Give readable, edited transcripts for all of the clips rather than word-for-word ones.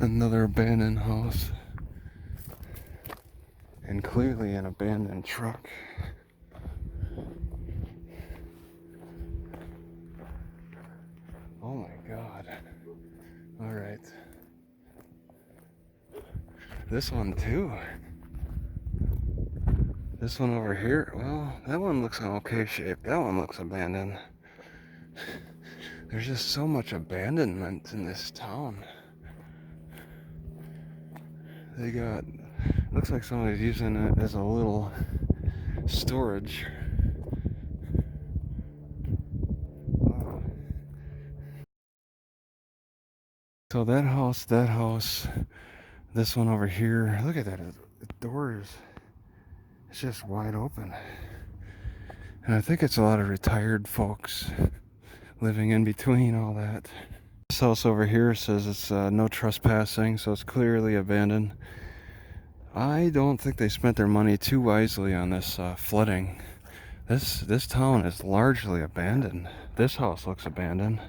Another abandoned house. And clearly an abandoned truck. Oh my god. Alright. This one too. This one over here, well, that one looks in okay shape. That one looks abandoned. There's just so much abandonment in this town. They got, looks like somebody's using it as a little storage. Wow. So that house, this one over here, look at that, the doors, it's just wide open. And I think it's a lot of retired folks living in between all that. This house over here says it's no trespassing, so it's clearly abandoned. I don't think they spent their money too wisely on this flooding. This town is largely abandoned. This house looks abandoned.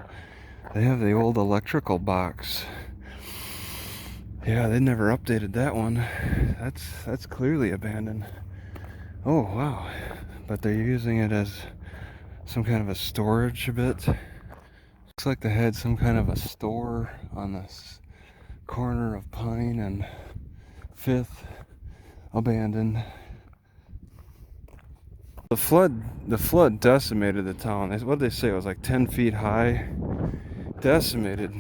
They have the old electrical box. Yeah, they never updated that one. That's clearly abandoned. Oh wow, but they're using it as some kind of a storage a bit. Looks like they had some kind of a store on this corner of Pine and 5th, abandoned. The flood decimated the town. What did they say? It was like 10 feet high, decimated,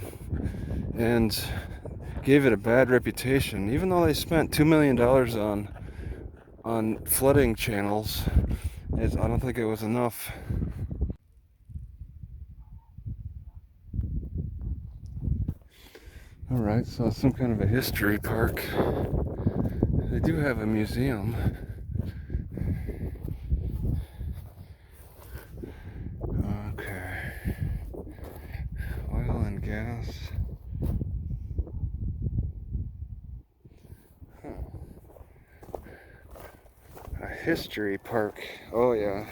and gave it a bad reputation. Even though they spent $2 million on flooding channels, I don't think it was enough. Alright, so it's some kind of a history park. They do have a museum. Okay. Oil and gas. A history park. Oh yeah.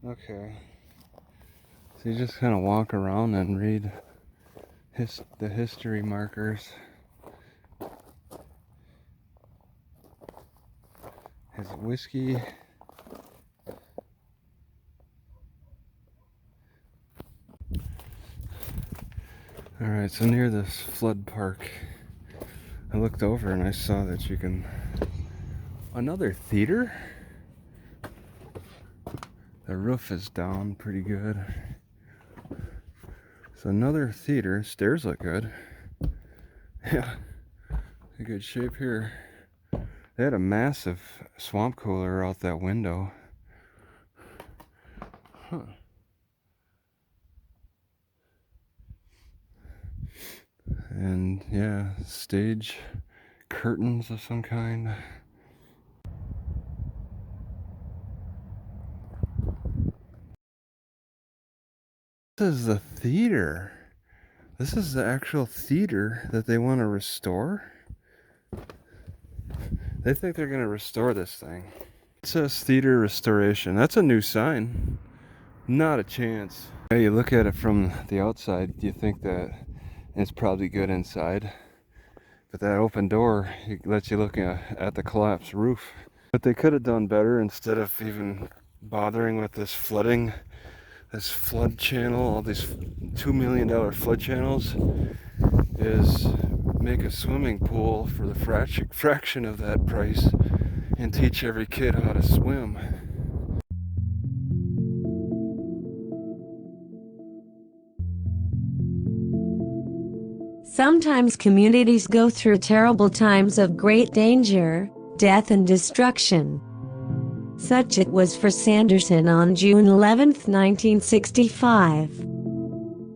Okay. So you just kind of walk around and read the history markers. Has whiskey. Alright, so near this flood park, I looked over and I saw that you can... Another theater? The roof is down pretty good. So another theater. Stairs look good. Yeah, in good shape here. They had a massive swamp cooler out that window. Huh. And yeah, stage curtains of some kind. This is the theater. This is the actual theater that they want to restore. They think they're going to restore this thing. It says theater restoration. That's a new sign. Not a chance. Yeah, you look at it from the outside, you think that it's probably good inside. But that open door lets you look at the collapsed roof. But they could have done better instead of even bothering with this flooding. This flood channel, all these $2 million flood channels, is make a swimming pool for the fraction of that price and teach every kid how to swim. Sometimes communities go through terrible times of great danger, death and destruction. Such it was for Sanderson on June 11, 1965.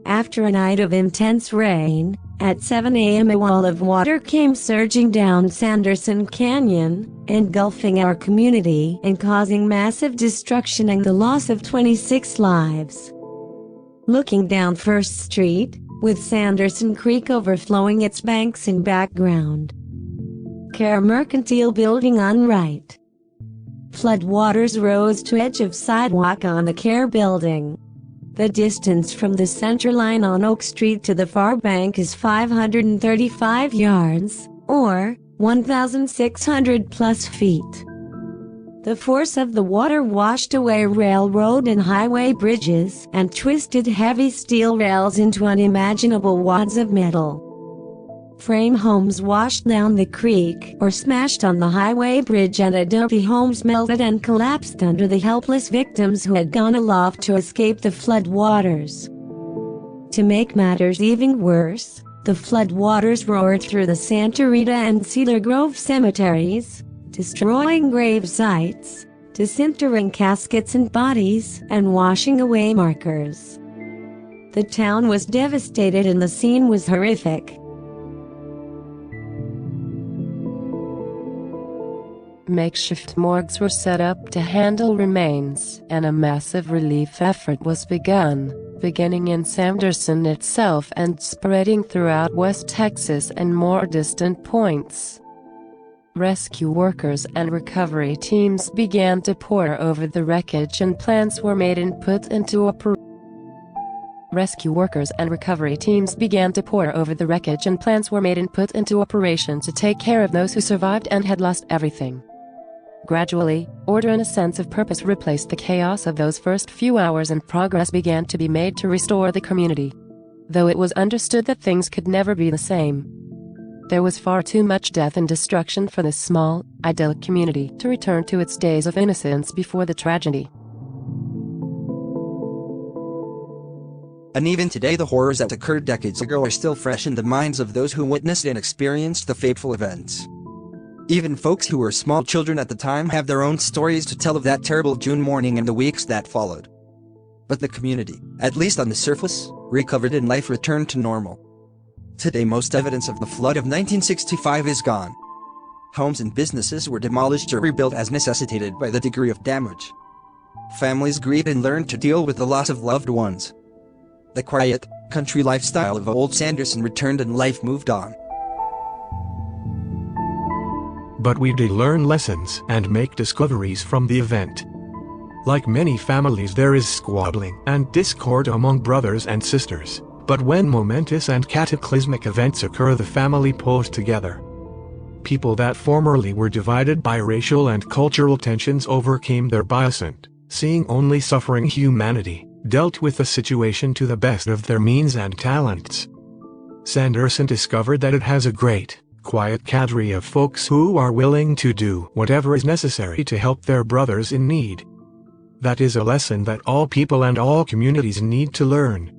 After a night of intense rain, At 7 a.m. a wall of water came surging down Sanderson Canyon, engulfing our community and causing massive destruction and the loss of 26 lives. Looking down First Street, with Sanderson Creek overflowing its banks in background. Care Mercantile Building on right. Floodwaters rose to edge of sidewalk on the Care Building. The distance from the center line on Oak Street to the far bank is 535 yards, or 1,600 plus feet. The force of the water washed away railroad and highway bridges and twisted heavy steel rails into unimaginable wads of metal. Frame homes washed down the creek or smashed on the highway bridge, and adobe homes melted and collapsed under the helpless victims who had gone aloft to escape the flood waters. To make matters even worse, the flood waters roared through the Santa Rita and Cedar Grove cemeteries, destroying grave sites, disinterring caskets and bodies, and washing away markers. The town was devastated and the scene was horrific. Makeshift morgues were set up to handle remains, and a massive relief effort was beginning in Sanderson itself and spreading throughout West Texas and more distant points. Rescue workers and recovery teams began to pore over the wreckage, and plans were made and put into operation. Rescue workers and recovery teams began to pore over the wreckage, and plans were made and put into operation to take care of those who survived and had lost everything. Gradually, order and a sense of purpose replaced the chaos of those first few hours, and progress began to be made to restore the community. Though it was understood that things could never be the same. There was far too much death and destruction for this small, idyllic community to return to its days of innocence before the tragedy. And even today, the horrors that occurred decades ago are still fresh in the minds of those who witnessed and experienced the fateful events. Even folks who were small children at the time have their own stories to tell of that terrible June morning and the weeks that followed. But the community, at least on the surface, recovered and life returned to normal. Today, most evidence of the flood of 1965 is gone. Homes and businesses were demolished or rebuilt as necessitated by the degree of damage. Families grieved and learned to deal with the loss of loved ones. The quiet, country lifestyle of old Sanderson returned and life moved on. But we did learn lessons and make discoveries from the event. Like many families, there is squabbling and discord among brothers and sisters, but when momentous and cataclysmic events occur, the family pulls together. People that formerly were divided by racial and cultural tensions overcame their bias and, seeing only suffering humanity, dealt with the situation to the best of their means and talents. Sanderson discovered that it has a great, quiet cadre of folks who are willing to do whatever is necessary to help their brothers in need. That is a lesson that all people and all communities need to learn.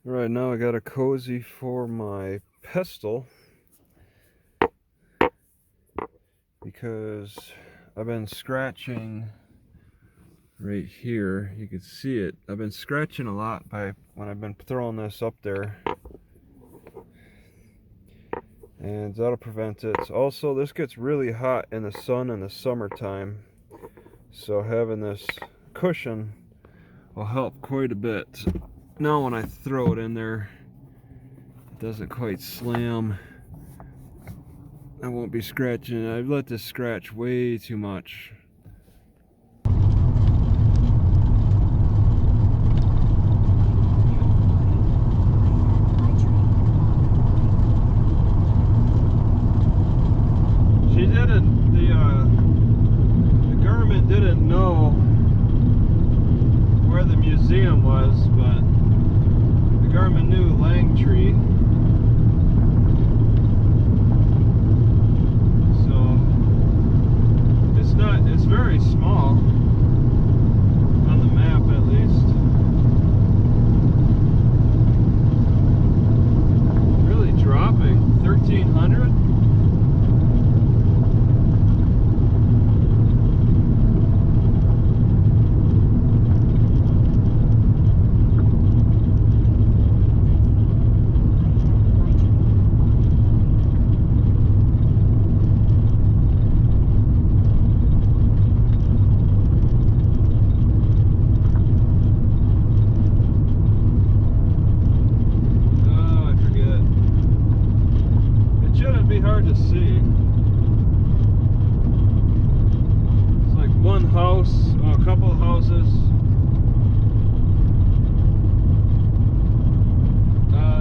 Right now I got a cozy for my pestle because I've been scratching right here. You can see it. I've been scratching a lot when I've been throwing this up there, and that'll prevent it. Also, this gets really hot in the sun in the summertime, so having this cushion will help quite a bit. Now when I throw it in there, it doesn't quite slam. I won't be scratching. I've let this scratch way too much. She didn't, the government didn't know museum was, but the government knew Langtry. So it's very small on the map at least. Really dropping 1,300. Hard to see. It's like one house, oh, a couple of houses.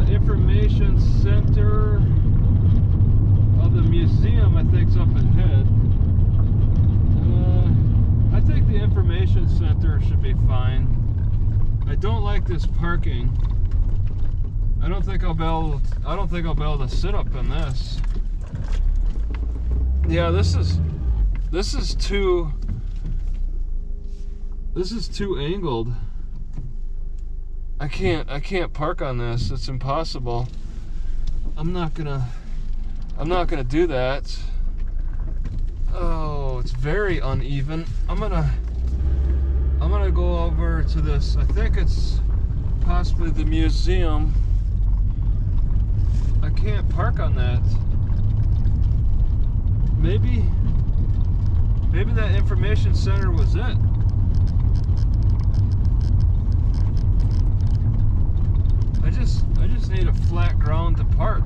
Information center of the museum, I think, is up ahead. I think the information center should be fine. I don't like this parking. I don't think I'll be able to sit up in this. Yeah, this is too angled. I can't park on this. It's impossible. I'm not gonna do that. Oh, it's very uneven. I'm gonna go over to this. I think it's possibly the museum. I can't park on that. Maybe that information center was it. I just need a flat ground to park.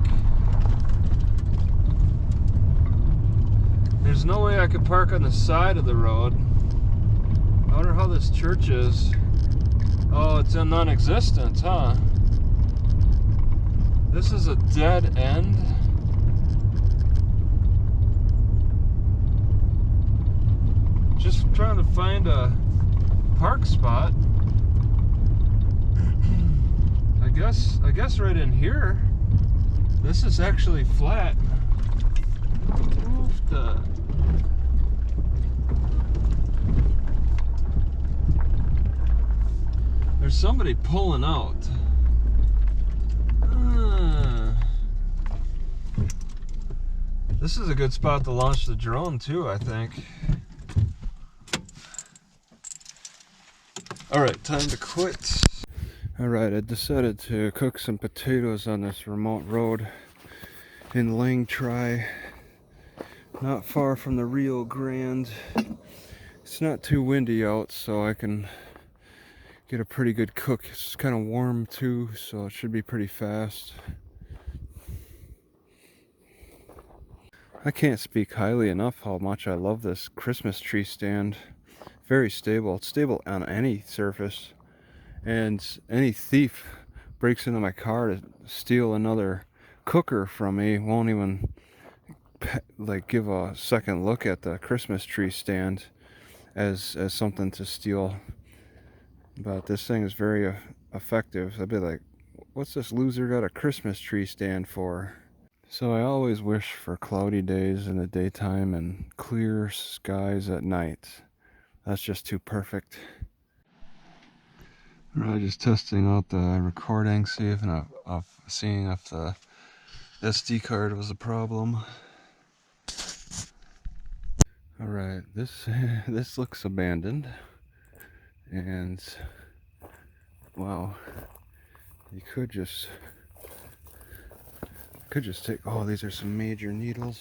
There's no way I could park on the side of the road. I wonder how this church is. Oh, it's a non-existent, huh? This is a dead end. Just trying to find a park spot. I guess right in here. This is actually flat. There's somebody pulling out. This is a good spot to launch the drone too, I think. Alright, time to quit. Alright, I decided to cook some potatoes on this remote road in Langtry, not far from the Rio Grande. It's not too windy out, so I can get a pretty good cook. It's kind of warm too, so it should be pretty fast. I can't speak highly enough how much I love this Christmas tree stand. Very stable. It's stable on any surface. And any thief breaks into my car to steal another cooker from me won't even like give a second look at the Christmas tree stand as something to steal. But this thing is very effective. I'd be like, what's this loser got a Christmas tree stand for? So I always wish for cloudy days in the daytime and clear skies at night. That's just too perfect. Right, just testing out the recording, seeing if the SD card was a problem. Alright, this looks abandoned. And wow, you could just take, oh, these are some major needles.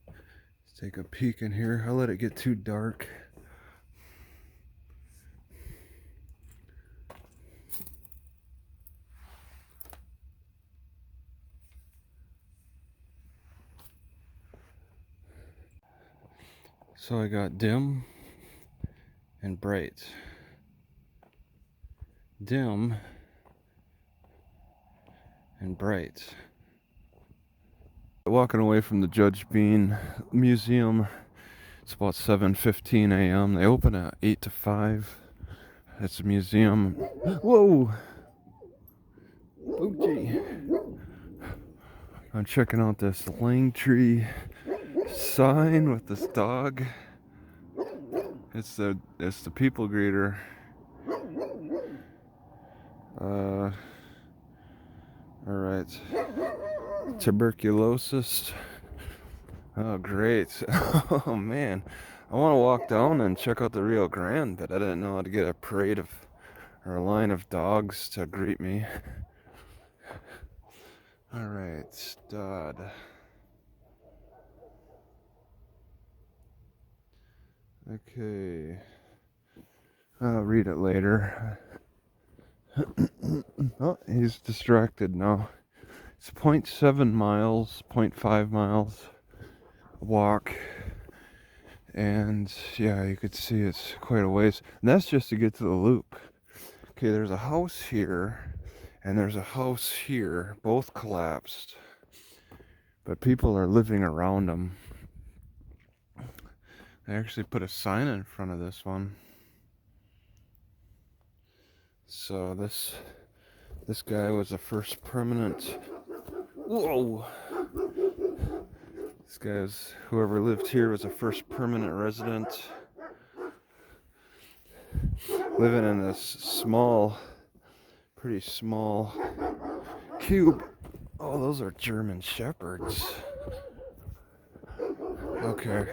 Let's take a peek in here. I'll let it get too dark. So I got dim and bright. Dim and bright. Walking away from the Judge Bean Museum. It's about 7:15 a.m. They open at 8 to 5. It's a museum. Whoa! Okay. I'm checking out this Langtry sign with this dog. It's the people greeter. Alright. Tuberculosis. Oh, great. Oh, man. I want to walk down and check out the Rio Grande, but I didn't know how to get a parade of, or a line of dogs to greet me. Alright, stud. Okay. I'll read it later. Oh, he's distracted now. It's 0.7 miles, 0.5 miles walk. And yeah, you could see it's quite a ways. And that's just to get to the loop. Okay, there's a house here, and there's a house here. Both collapsed. But people are living around them. They actually put a sign in front of this one. So this guy was the first permanent. Whoa! This guy's, whoever lived here was the first permanent resident. Living in this small, pretty small cube. Oh, those are German Shepherds. Okay.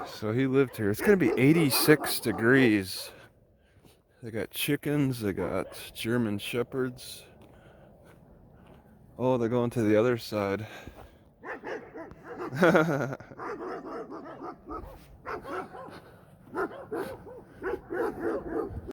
So he lived here. It's going to be 86 degrees. They got chickens, they got German Shepherds. Oh, they're going to the other side.